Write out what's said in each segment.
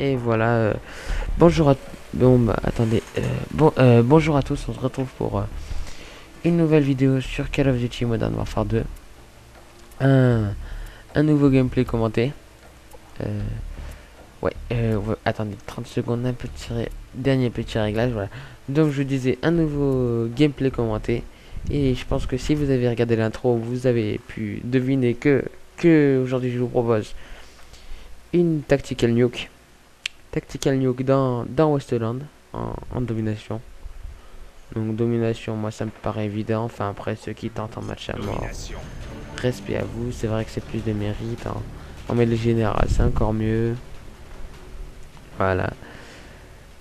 Et voilà. Bonjour à... Bon, bah, attendez. Bonjour à tous. On se retrouve pour une nouvelle vidéo sur Call of Duty Modern Warfare 2. Un, un nouveau gameplay commenté. Euh, ouais, attendez 30 secondes. Dernier petit réglage. Voilà. Donc, je vous disais un nouveau gameplay commenté. Et je pense que si vous avez regardé l'intro, vous avez pu deviner que aujourd'hui je vous propose une tactical nuke. Tactical nuke dans Westland en domination. Donc domination, moi ça me paraît évident. Enfin après ceux qui tentent en match à mort, respect à vous. C'est vrai que c'est plus de mérite. En mêlée générale c'est encore mieux. Voilà.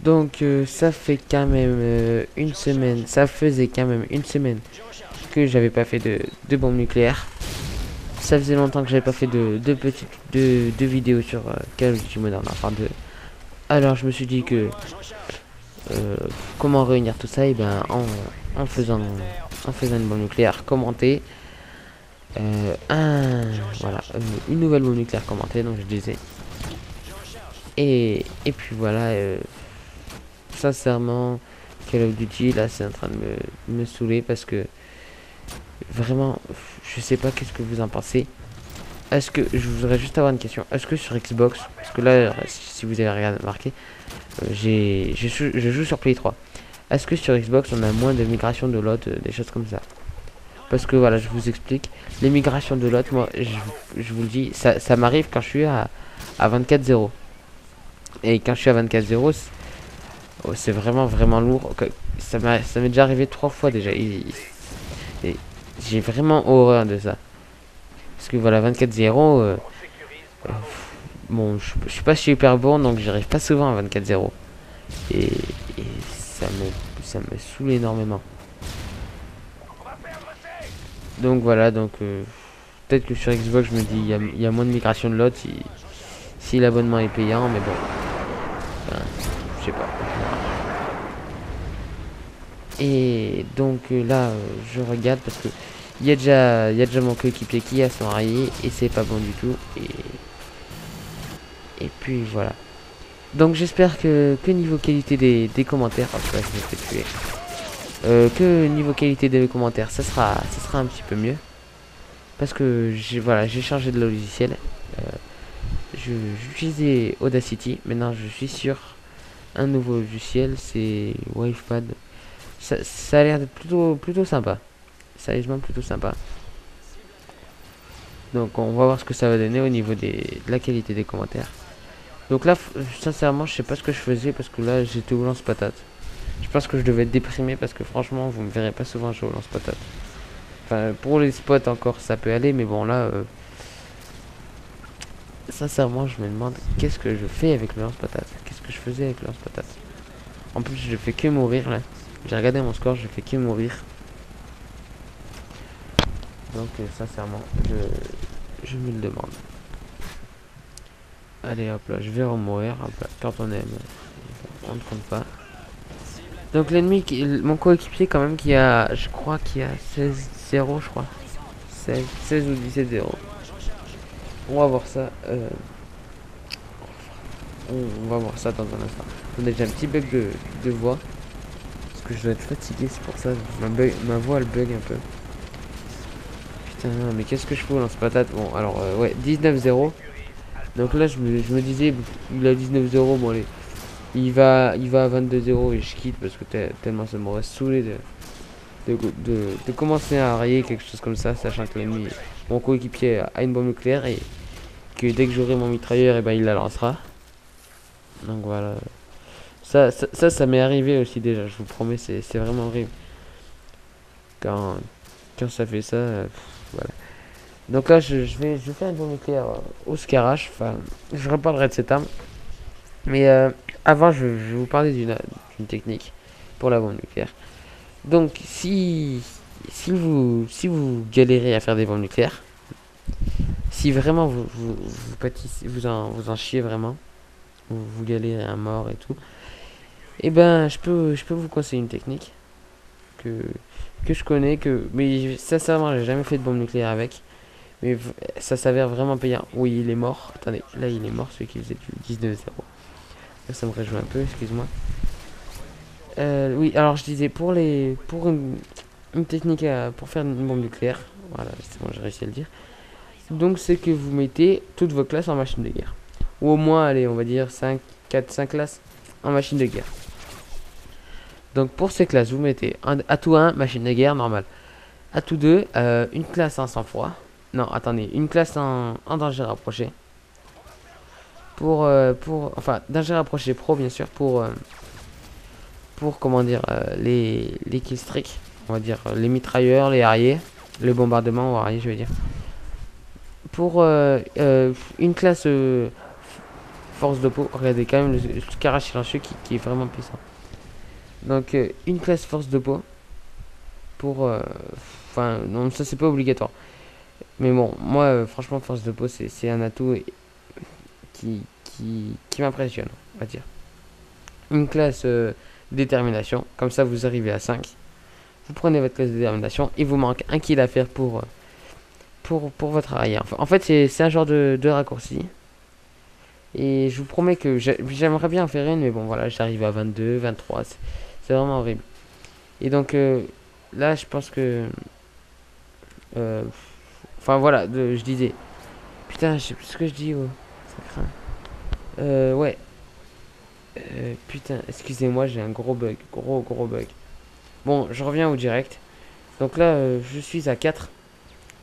Donc ça fait quand même une semaine. Ça faisait quand même une semaine que j'avais pas fait de bombes nucléaires. Ça faisait longtemps que j'avais pas fait de vidéos sur Call of Duty Modern Warfare 2. Alors je me suis dit que Euh, comment réunir tout ça, et ben en faisant une bombe nucléaire commentée, voilà, une nouvelle bombe nucléaire commentée, donc je disais, et puis voilà, sincèrement Call of Duty là c'est en train de me saouler parce que vraiment je sais pas qu'est-ce que vous en pensez. Est-ce que je voudrais juste avoir une question, est-ce que sur Xbox, parce que là si vous avez regardé marqué, je joue sur Play 3. Est-ce que sur Xbox on a moins de migration de lot, des choses comme ça? Parce que voilà, je vous explique. Les migrations de lot, moi, je vous le dis, ça m'arrive quand je suis à 24-0. Et quand je suis à 24-0, c'est vraiment, vraiment lourd. Ça m'est déjà arrivé 3 fois déjà. Et j'ai vraiment horreur de ça. Parce que voilà, 24-0, bon, je suis pas super bon, donc j'arrive pas souvent à 24-0. Et, et ça me saoule énormément. Donc voilà, donc peut-être que sur Xbox, je me dis, il y a moins de migration de lot si l'abonnement est payant, mais bon, enfin, je sais pas. Et donc là, je regarde parce que il y a déjà mon coéquipier qui a son rayé et c'est pas bon du tout. Et puis voilà. Donc j'espère que niveau qualité des commentaires, parce que là, je me fais tuer. Que niveau qualité des commentaires, ça sera un petit peu mieux. Parce que j'ai changé de logiciel. Euh, J'utilisais Audacity, maintenant je suis sur un nouveau logiciel, c'est Wavepad. Ça a l'air d'être plutôt sympa, sérieusement plutôt sympa. Donc on va voir ce que ça va donner au niveau de la qualité des commentaires. Donc là, sincèrement, je sais pas ce que je faisais parce que là j'étais au lance-patate. Je pense que je devais être déprimé parce que franchement, vous me verrez pas souvent jouer au lance-patate. Enfin, pour les spots encore, ça peut aller, mais bon là, sincèrement, je me demande qu'est-ce que je fais avec le lance-patate. Qu'est-ce que je faisais avec le lance-patate. En plus, je fais que mourir là. J'ai regardé mon score, je fais que mourir. Donc, sincèrement, je me le demande. Allez, hop là, je vais remourir. Hop là, quand on aime, on ne compte pas. Donc, l'ennemi, mon coéquipier, quand même, qui a, je crois, qui a 16-0, je crois. 16 ou 17-0. On va voir ça. On va voir ça dans un instant. On a déjà un petit bug de voix. Parce que je dois être fatigué, c'est pour ça. Ma voix, elle bug un peu. Putain, mais qu'est-ce que je fais au lance-patate? Bon, alors, ouais, 19-0. Donc là, je me disais, il a 19-0, bon allez. Il va à 22-0 et je quitte parce que tellement ça m'aurait saoulé de commencer à rayer quelque chose comme ça, sachant que l'ennemi, mon coéquipier a une bombe nucléaire et que dès que j'aurai mon mitrailleur, et ben il la lancera. Donc voilà. Ça m'est arrivé aussi déjà, je vous promets, c'est vraiment horrible. Quand, quand ça fait ça, voilà. Donc là, je vais faire une bombe nucléaire au Scarache. Enfin, je reparlerai de cette arme. Mais avant, je vais vous parler d'une technique pour la bombe nucléaire. Donc, si vous galérez à faire des bombes nucléaires, si vraiment vous pâtissez, vous en chiez vraiment, vous galérez à mort et tout, et ben, je peux vous conseiller une technique que, que je connais, mais sincèrement, j'ai jamais fait de bombe nucléaire avec. Mais ça s'avère vraiment payant. Oui, il est mort. Attendez, là il est mort, celui qui faisait du 19-0. Ça me réjouit un peu, excuse-moi. Oui, alors je disais, pour une technique pour faire une bombe nucléaire, voilà, c'est bon, j'ai réussi à le dire. Donc c'est que vous mettez toutes vos classes en machine de guerre. Ou au moins, allez, on va dire 4-5 classes en machine de guerre. Donc pour ces classes, vous mettez atout 1, machine de guerre normale. Atout 2, une classe en sang-froid. Non, attendez, une classe en danger rapproché. Enfin, danger rapproché pro, bien sûr, pour comment dire, les killstreaks. On va dire les mitrailleurs, les harriers, le bombardement ou harrier, je veux dire. Pour une classe force de peau, regardez quand même le carrage silencieux qui est vraiment puissant. Donc une classe force de peau pour enfin non, ça c'est pas obligatoire, mais bon, moi franchement force de peau c'est un atout qui m'impressionne, on va dire. Une classe détermination, comme ça vous arrivez à 5, vous prenez votre classe de détermination, il vous manque un kill à faire pour votre arrière. En fait c'est un genre de raccourci, et je vous promets que j'aimerais bien en faire une, mais bon voilà, j'arrive à 22 23, c'est vraiment horrible. Et donc là je pense que enfin voilà, je disais, putain, je sais plus ce que je dis, oh, ça craint. Ouais. Putain, excusez-moi, j'ai un gros bug. Gros bug. Bon, je reviens au direct. Donc là, je suis à 4.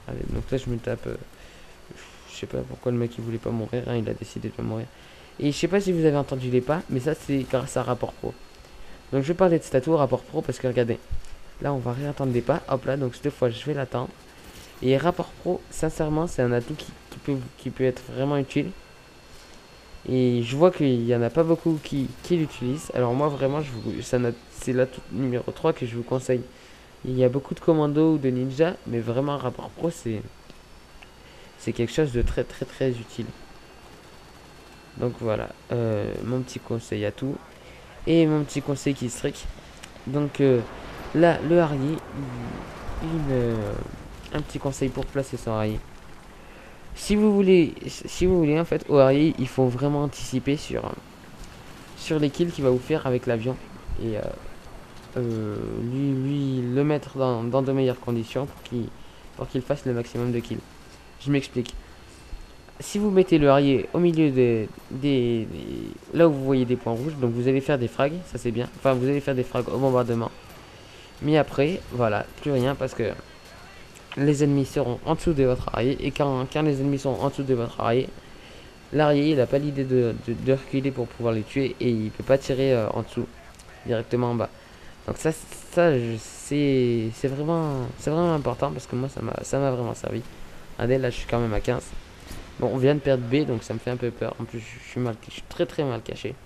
Allez, donc là, je me tape. Je sais pas pourquoi le mec il voulait pas mourir. Hein, il a décidé de pas mourir. Et je sais pas si vous avez entendu les pas, mais ça, c'est grâce à Rapport Pro. Donc je vais parler de statut Rapport Pro parce que regardez. Là, on va réattendre des pas. Hop là, donc cette fois, je vais l'attendre. Et Rapport Pro, sincèrement, c'est un atout qui peut être vraiment utile. Et je vois qu'il n'y en a pas beaucoup qui l'utilisent. Alors moi vraiment, c'est l'atout numéro 3 que je vous conseille. Il y a beaucoup de commandos ou de ninja, mais vraiment rapport pro, c'est quelque chose de très utile. Donc voilà, mon petit conseil à tout. Et mon petit conseil qui strict. Donc là, le harrier, un petit conseil pour placer son harrier. Si vous voulez en fait au harrier, il faut vraiment anticiper sur les kills qu'il va vous faire avec l'avion, et lui le mettre dans de meilleures conditions pour qu'il fasse le maximum de kills. Je m'explique. Si vous mettez le harrier au milieu là où vous voyez des points rouges, donc vous allez faire des frags, ça c'est bien. Enfin, vous allez faire des frags au bombardement. Mais après, voilà, plus rien parce que les ennemis seront en dessous de votre harrier, et quand les ennemis sont en dessous de votre harrier, l'arrière il n'a pas l'idée de reculer pour pouvoir les tuer, et il peut pas tirer en dessous, directement en bas. Donc ça c'est vraiment important parce que moi ça m'a vraiment servi. Allez, là je suis quand même à 15. Bon, on vient de perdre B, donc ça me fait un peu peur. En plus je suis très mal caché.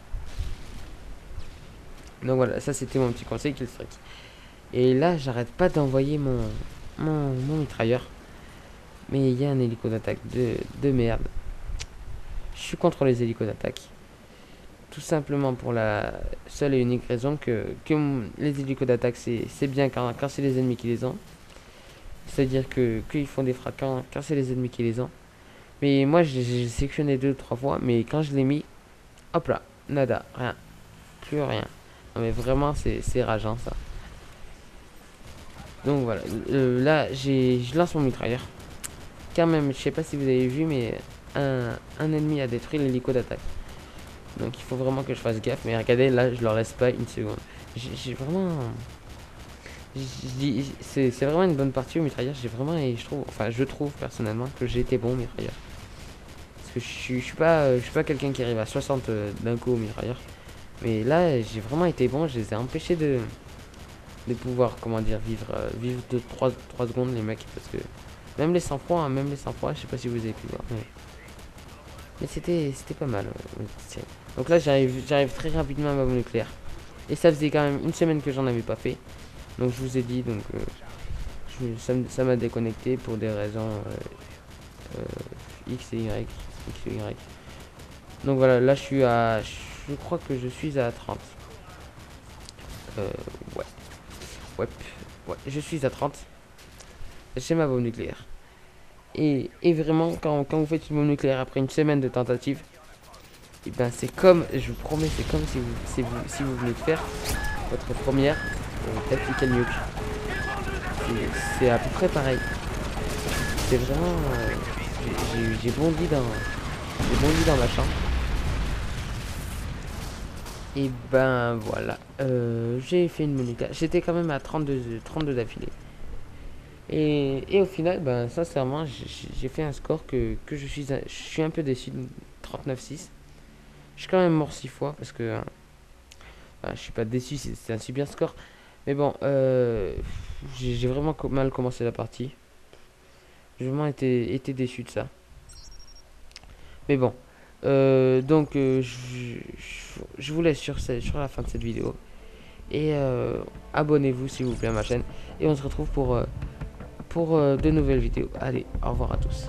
Donc voilà, ça c'était mon petit conseil kill streak. Et là j'arrête pas d'envoyer mon mitrailleur. Mais il y a un hélico d'attaque de merde. Je suis contre les hélicos d'attaque. Tout simplement pour la seule et unique raison que les hélicos d'attaque c'est bien quand c'est les ennemis qui les ont. C'est-à-dire qu'ils font des frappes quand c'est les ennemis qui les ont. Mais moi j'ai sélectionné 2-3 fois, mais quand je l'ai mis, hop là, nada, rien. Plus rien. Non mais vraiment c'est rageant ça. Donc voilà, là je lance mon mitrailleur. Quand même, je sais pas si vous avez vu, mais un ennemi a détruit l'hélico d'attaque. Donc il faut vraiment que je fasse gaffe. Mais regardez, là je leur laisse pas une seconde. J'ai vraiment... C'est vraiment une bonne partie au mitrailleur. J'ai vraiment... Et je trouve personnellement que j'ai été bon au mitrailleur. Parce que je suis pas quelqu'un qui arrive à 60 d'un coup au mitrailleur. Mais là j'ai vraiment été bon. Je les ai empêchés de pouvoir, comment dire, vivre de 3 secondes les mecs. Parce que même les sang-froid, hein, je sais pas si vous avez pu voir. Mais c'était pas mal. Donc là j'arrive très rapidement à ma bombe nucléaire. Et ça faisait quand même une semaine que j'en avais pas fait. Donc je vous ai dit, donc ça m'a déconnecté pour des raisons X et Y. Donc voilà, là je crois que je suis à 30. Ouais. Ouais, je suis à 30. J'ai ma bombe nucléaire. Et vraiment, quand vous faites une bombe nucléaire après une semaine de tentative, Et ben c'est comme, je vous promets, c'est comme si vous venez de faire votre première tactical nuke. C'est à peu près pareil. C'est vraiment, j'ai bondi dans ma chambre. Et ben voilà, j'ai fait une minute. J'étais quand même à 32 d'affilée. Et au final, ben sincèrement, j'ai fait un score que je suis un peu déçu de 39-6. Je suis quand même mort 6 fois parce que ben, je suis pas déçu, c'est un super score. Mais bon, j'ai vraiment mal commencé la partie. J'ai vraiment été déçu de ça. Mais bon, donc je vous laisse sur la fin de cette vidéo. Et abonnez-vous s'il vous plaît à ma chaîne. Et on se retrouve pour de nouvelles vidéos. Allez, au revoir à tous.